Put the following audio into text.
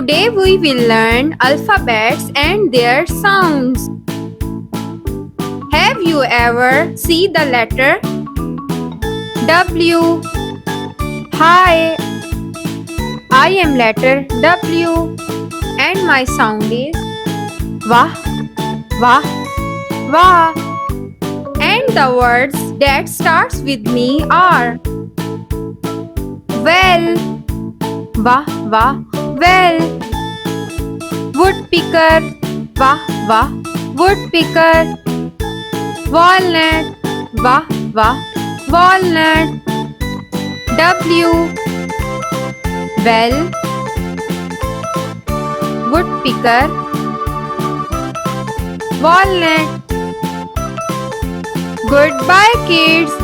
Today we will learn alphabets and their sounds. Have you ever seen the letter W? Hi, I am letter W and my sound is Wah, Wah, Wah. And the words that starts with me are well, Wah, Wah, well. Woodpecker, Wah, Wah, woodpecker. Walnut, Wah, Wah, walnut. W, well, woodpecker, walnut. Goodbye, kids.